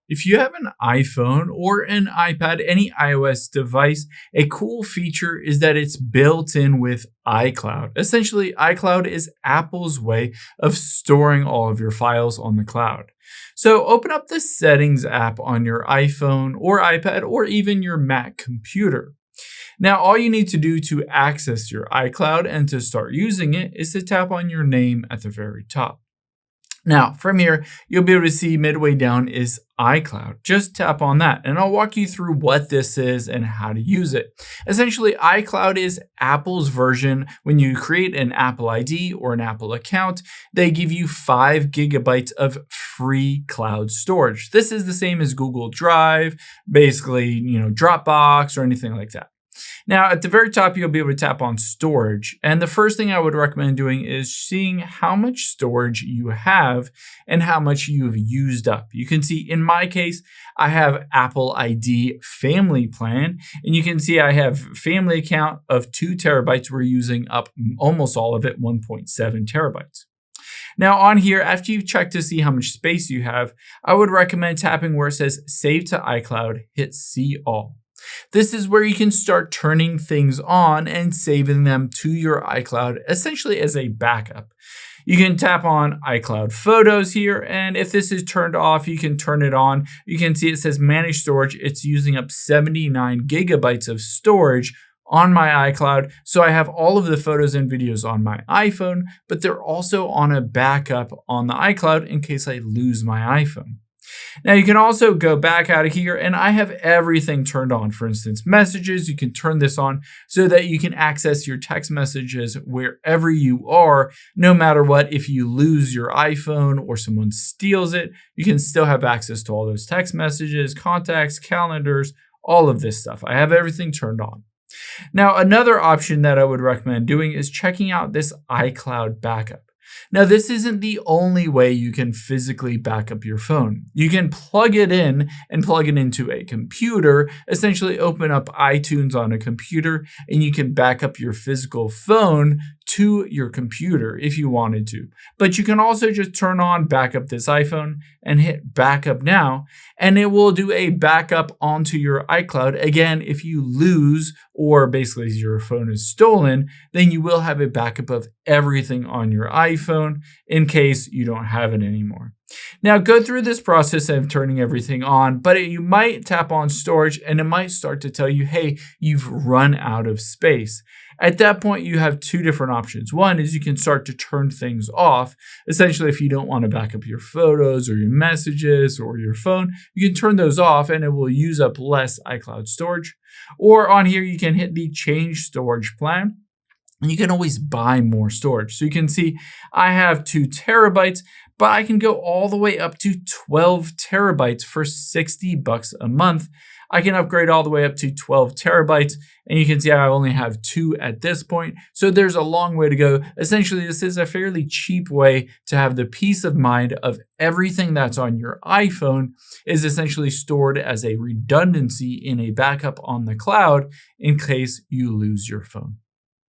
If you have an iPhone or an iPad, any iOS device, a cool feature is that it's built in with iCloud. Essentially, iCloud is Apple's way of storing all of your files on the cloud. So open up the Settings app on your iPhone or iPad or even your Mac computer. Now, all you need to do to access your iCloud and to start using it is to tap on your name at the very top. Now, from here, you'll be able to see midway down is iCloud. Just tap on that, and I'll walk you through what this is and how to use it. Essentially, iCloud is Apple's version. When you create an Apple ID or an Apple account, they give you 5 gigabytes of free cloud storage. This is the same as Google Drive, basically, Dropbox or anything like that. Now, at the very top, you'll be able to tap on storage. And the first thing I would recommend doing is seeing how much storage you have and how much you've used up. You can see in my case, I have Apple ID family plan, and you can see I have family account of 2 terabytes. We're using up almost all of it, 1.7 terabytes. Now on here, after you've checked to see how much space you have, I would recommend tapping where it says Save to iCloud, hit See All. This is where you can start turning things on and saving them to your iCloud, essentially as a backup. You can tap on iCloud Photos here, and if this is turned off, you can turn it on. You can see it says Manage Storage. It's using up 79 gigabytes of storage on my iCloud, so I have all of the photos and videos on my iPhone, but they're also on a backup on the iCloud in case I lose my iPhone. Now you can also go back out of here, and I have everything turned on. For instance, messages, you can turn this on so that you can access your text messages wherever you are, no matter what. If you lose your iPhone or someone steals it, you can still have access to all those text messages, contacts, calendars, all of this stuff. I have everything turned on. Now, another option that I would recommend doing is checking out this iCloud backup. Now, this isn't the only way you can physically back up your phone. You can plug it in and plug it into a computer, essentially open up iTunes on a computer, and you can back up your physical phone to your computer if you wanted to. But you can also just turn on Backup This iPhone and hit Backup Now, and it will do a backup onto your iCloud. Again, if you lose or basically your phone is stolen, then you will have a backup of everything on your iPhone in case you don't have it anymore. Now go through this process of turning everything on, but you might tap on storage and it might start to tell you, hey, you've run out of space. At that point, you have 2 different options. One is you can start to turn things off. Essentially, if you don't want to back up your photos or your messages or your phone, you can turn those off and it will use up less iCloud storage. Or on here, you can hit the change storage plan. And you can always buy more storage. So you can see I have 2 terabytes, but I can go all the way up to 12 terabytes for $60 a month. I can upgrade all the way up to 12 terabytes, and you can see I only have 2 at this point. So there's a long way to go. Essentially, this is a fairly cheap way to have the peace of mind of everything that's on your iPhone is essentially stored as a redundancy in a backup on the cloud in case you lose your phone.